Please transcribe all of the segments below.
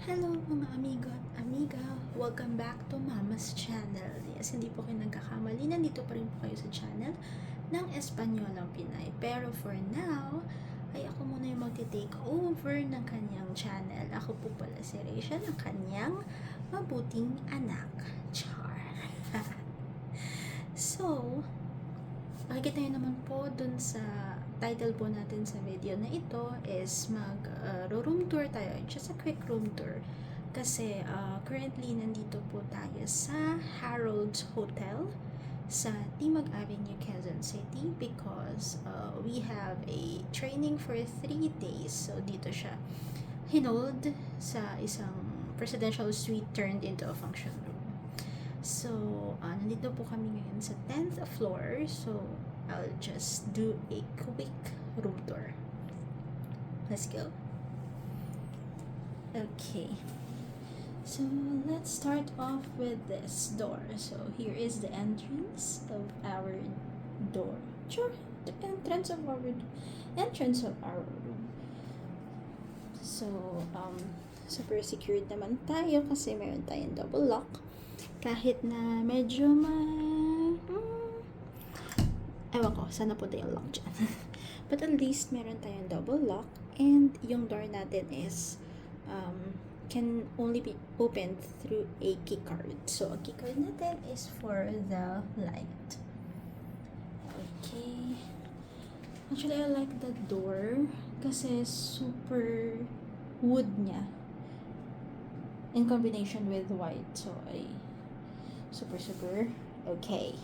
Hello mga amigo at amiga! Welcome back to Mama's Channel. Yes, hindi po kayo nagkakamali. Nandito pa rin po kayo sa channel ng Espanyolang Pinay. Pero for now, ay ako muna yung magti-take over ng kanyang channel. Ako po pala si Rachel, ang kanyang mabuting anak. Char! So, makikita nyo naman po dun sa title po natin sa video na ito is room tour tayo. Just a quick room tour. Kasi currently nandito po tayo sa Harold's Hotel sa Timog Avenue, Quezon City because we have a training for 3 days. So dito siya hinold sa isang presidential suite turned into a function room. So, nandito po kami ngayon sa 10th floor. So, I'll just do a quick room tour. Let's go. Okay. So, let's start off with this door. So, here is the entrance of our door. Sure, the entrance of our room. So, super secured naman tayo kasi meron tayong double lock. Kahit na medyo ewan ko, sana po tayong lock dyan. But at least meron tayong double lock and yung door natin is can only be opened through a key card. So, ang key card natin is for the light. Okay. Actually, I like the door kasi super wood niya in combination with white. So, ay super okay.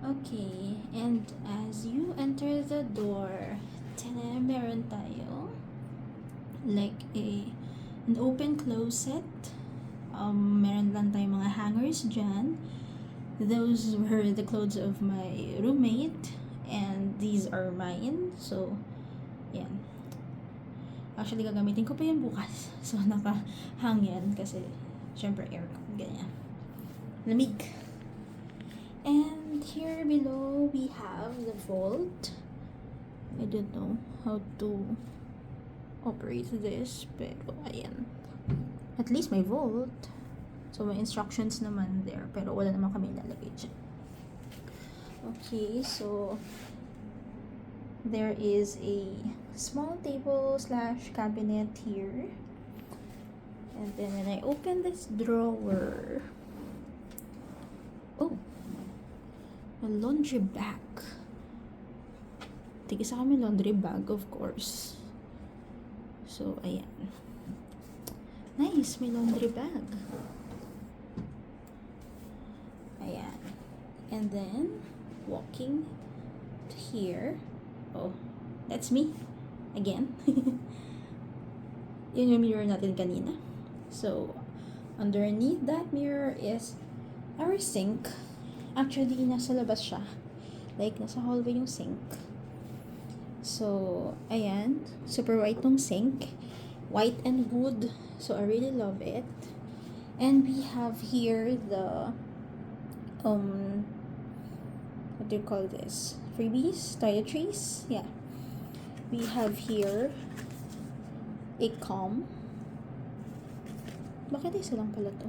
Okay, and as you enter the door, meron tayo like an open closet. Meron lang tayong mga hangers dyan. Those were the clothes of my roommate and these are mine. So, yan. Actually, gagamitin ko pa yan bukas. So, nakahang yan kasi syempre aircon, ganyan. Lamig. And here below, we have the vault. I don't know how to operate this, pero ayan. At least may vault. So, may instructions naman there, pero wala naman kami ilalagay dyan. Okay, so there is a small table / cabinet here. And then when I open this drawer, oh, a laundry bag. Tigisa kami laundry bag, of course. So, ayan. Nice, may laundry bag. Ayan. And then, walking to here. Oh, that's me. Again. Yun yung mirror natin kanina. So, underneath that mirror is our sink. Actually, nasa labas siya. Like, nasa hallway yung sink. So, ayan. Super white tong sink. White and wood. So, I really love it. And we have here the, what do you call this? Freebies? Toiletries? Yeah. We have here a comb. Bakit isa lang pala to?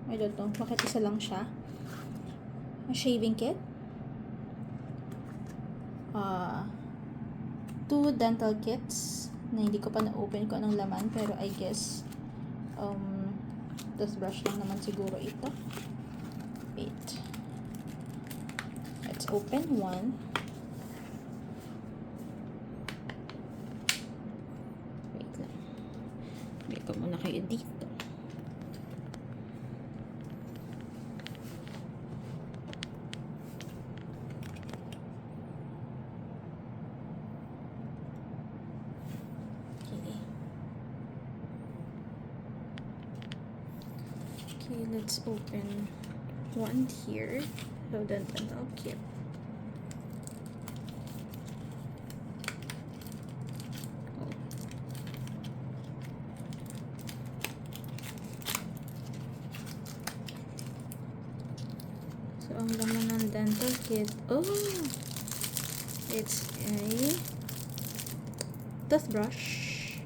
I don't know. Bakit isa lang siya? A shaving kit. 2 dental kits na hindi ko pa na-open ko anong laman, pero I guess toothbrush lang naman siguro ito. Wait. Let's open one. Wait lang. Wait ko muna kayo dito. Okay, let's open one here. So the dental kit. Oh. So ang laman ng dental kit. Oh, it's a toothbrush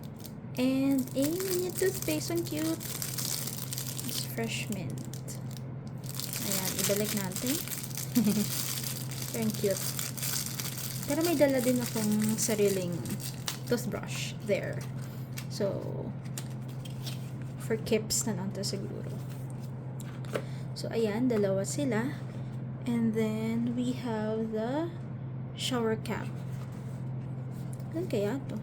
And a mini toothpaste. Ang cute. It's fresh mint. Ayan, ibalik natin. Very cute. Pero may dala din akong sariling toothbrush there. So, for keeps na lang to siguro. So, ayan, dalawa sila. And then, we have the shower cap. Ano kaya to?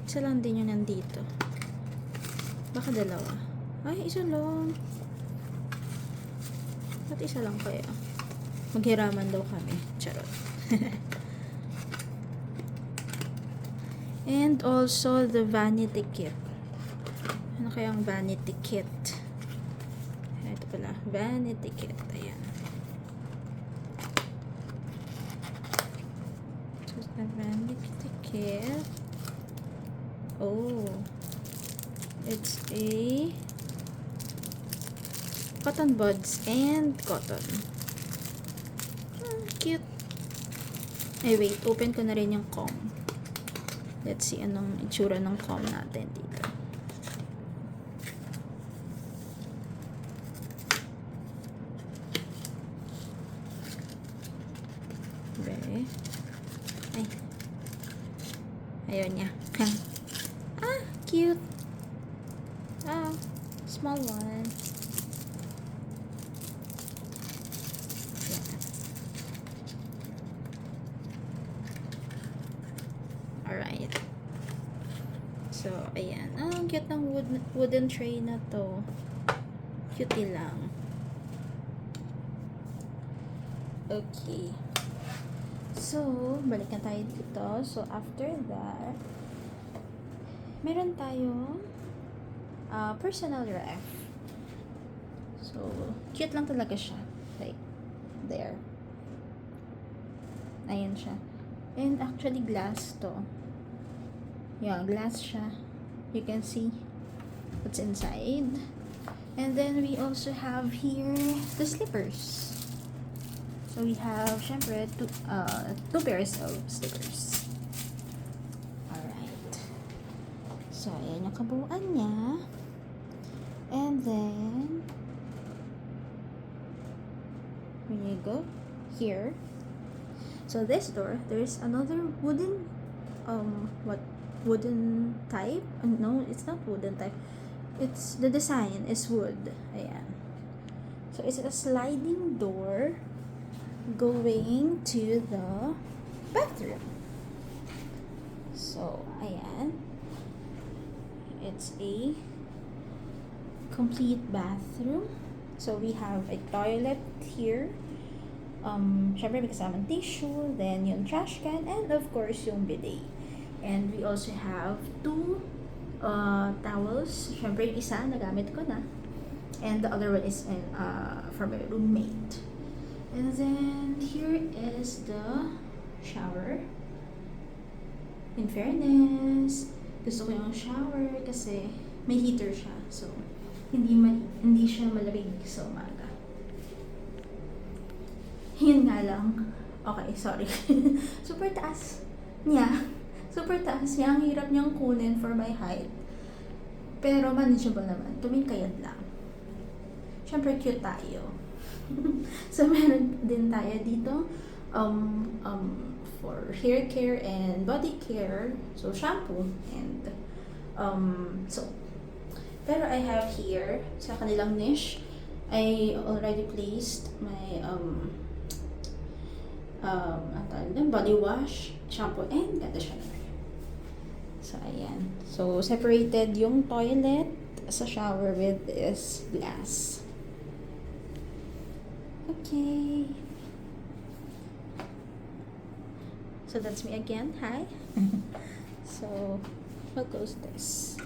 Isa lang din yun nandito. Baka dalawa. Ay, isa lang. Ba't isa lang kaya? Maghiraman daw kami. Charot. And also the vanity kit. Ano kaya ang vanity kit? Ito pala. Vanity kit. Ayan. So, the vanity kit. Oh. It's a cotton buds and cotton. Cute. Ay, wait. Open ko na rin yung comb. Let's see anong itsura ng comb natin dito. Okay. Ay. Ayaw niya. Ah, cute. Ah, small one. Alright. So, ayan. Ah, ang cute ng wooden tray na to. Cutie lang. Okay. So, balik na tayo dito. So, after that, meron tayong personal ref. So, cute lang talaga siya. Like, there. Ayan siya. And actually, glass to. Yeah, glass siya. You can see what's inside. And then, we also have here the slippers. So, we have, syempre, two pairs of slippers. Alright. So, ayan yung kabuuan niya. And then, when you go here, so this door, there's another wooden, wooden type? No, it's not wooden type. It's, the design is wood. Ayan. So, it's a sliding door going to the bathroom. So, ayan. It's a complete bathroom. So, we have a toilet here. Syempre, may kasamang tissue, then yung trash can, and of course, yung bidet. And we also have two towels. Syempre, yung isa, nagamit ko na. And the other one is from my roommate. And then, here is the shower. In fairness, gusto ko yung shower kasi may heater siya. So, hindi siya malamig sa umaga. Yun nga lang. Okay, sorry. Super taas niya. Super taas niya. Ang hirap niyang kunin for my height. Pero manageable naman. Tumingkayad lang. Siyempre, cute tayo. So, meron din tayo dito for hair care and body care. So, shampoo and soap. Pero I have here, sa kanilang niche, I already placed my body wash, shampoo, and conditioner. So, ayan. So, separated yung toilet sa shower with this glass. Okay. So, that's me again. Hi. So, we'll close this.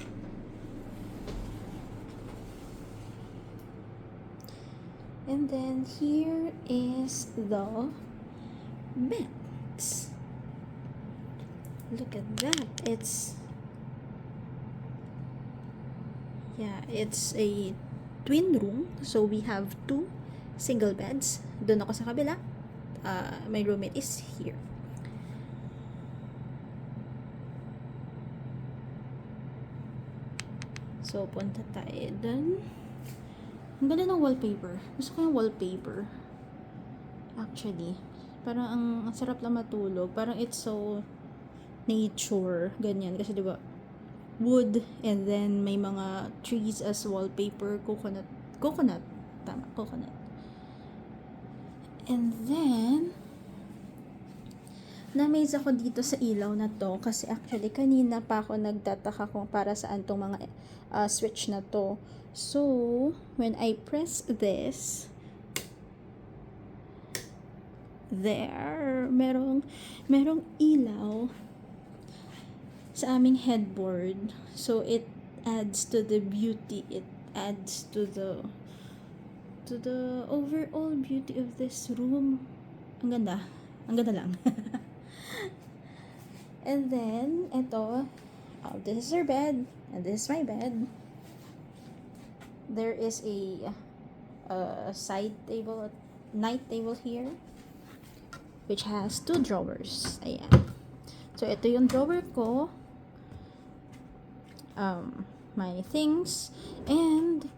And then, here is the beds. Look at that. It's a twin room. So, we have two single beds. Doon ako sa kabila. My roommate is here. So, punta tayo dun. Ang ganda ng wallpaper. Gusto ko yung wallpaper. Actually. Parang ang sarap lang matulog. Parang it's so nature. Ganyan. Kasi diba, wood and then may mga trees as wallpaper. Coconut. Tama, coconut. And then, na-amaze ako dito sa ilaw na to kasi actually kanina pa ako nagtataka kung para saan tong mga switch na to. So, when I press this, there, merong ilaw sa aming headboard. So, it adds to the beauty. It adds to the overall beauty of this room. Ang ganda. Ang ganda lang. And then, ito, this is our bed, and this is my bed. There is a side table, night table here, which has 2 drawers. Ayan. So, ito yung drawer ko. My things. And,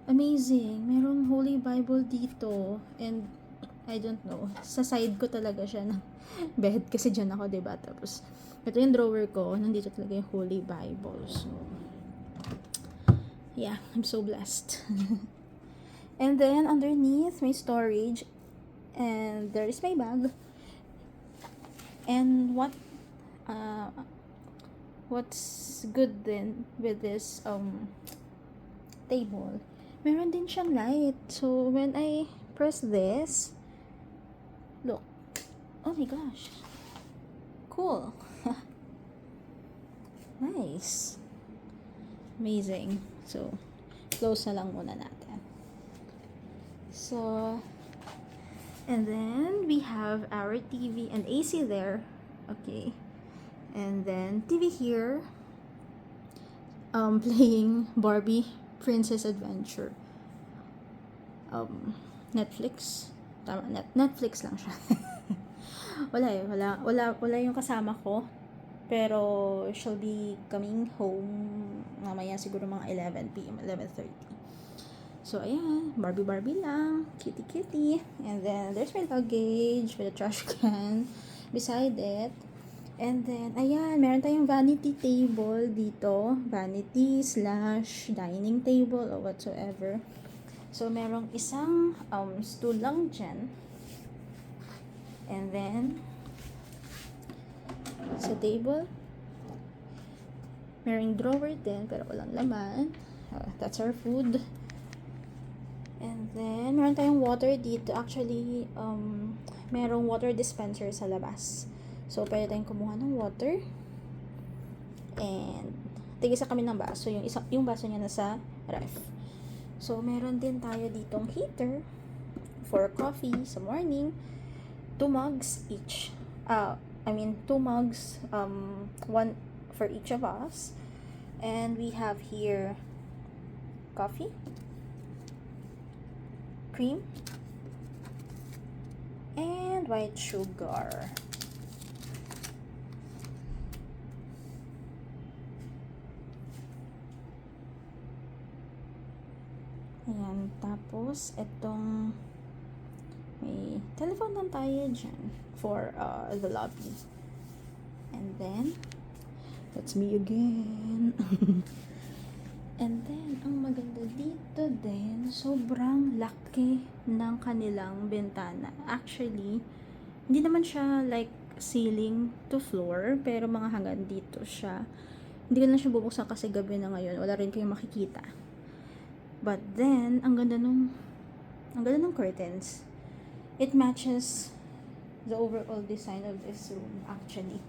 amazing. Merong Holy Bible dito. And, I don't know. Sa side ko talaga siya ng bed. Kasi dyan ako, diba? Tapos, ito yung drawer ko. Nandito talaga yung Holy Bible. So, yeah. I'm so blessed. And then, underneath, may storage. And there is my bag. And what's good then with this table, meron din siyang light. So, when I press this, look. Oh my gosh. Cool. Nice. Amazing. So, close na lang muna natin. So, and then we have our TV and AC there. Okay. And then TV here. Playing Barbie Princess Adventure. Netflix. Tama, Netflix lang siya. Wala yung kasama ko. Pero she'll be coming home mamaya siguro mga 11 p.m. 11:30. So, ayan. Barbie lang. Kitty. And then, there's my luggage with a trash can beside it. And then, ayan. Meron tayong vanity table dito. Vanity / dining table or whatsoever. So, merong isang stool lang dyan. And then, sa table, merong drawer din pero walang laman. That's our food. And then, meron tayong water dito. Actually, merong water dispenser sa labas. So, pwede tayong kumuha ng water. And, tigisa kami ng baso. Yung baso niya nasa ref. So, meron din tayo ditong heater for coffee sa morning. 2 mugs each. 2 mugs, one for each of us. And we have here coffee, cream, and white sugar. Ayan, tapos itong may telephone lang tayo dyan for the lobby. And then, that's me again. And then, ang maganda dito din, sobrang laki ng kanilang bintana. Actually, hindi naman siya like ceiling to floor, pero mga hanggang dito siya. Hindi ko na siya bubuksan kasi gabi na ngayon. Wala rin kayong makikita. But then, ang ganda ng curtains. It matches the overall design of this room, actually.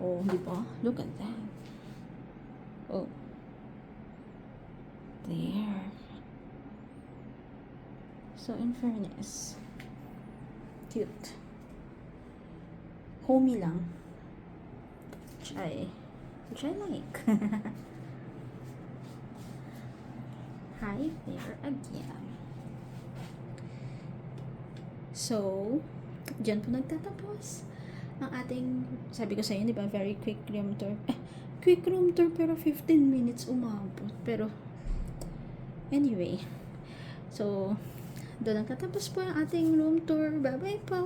Oh, di ba? Look at that. Oh. There. So, in fairness, cute. Homey lang. Which I like. Hi there again. So, dyan po nagtatapos ang ating, sabi ko sa inyo, di ba, very quick room tour. quick room tour pero 15 minutes umabot. Pero, anyway. So, doon nagtatapos po ang ating room tour. Bye-bye po!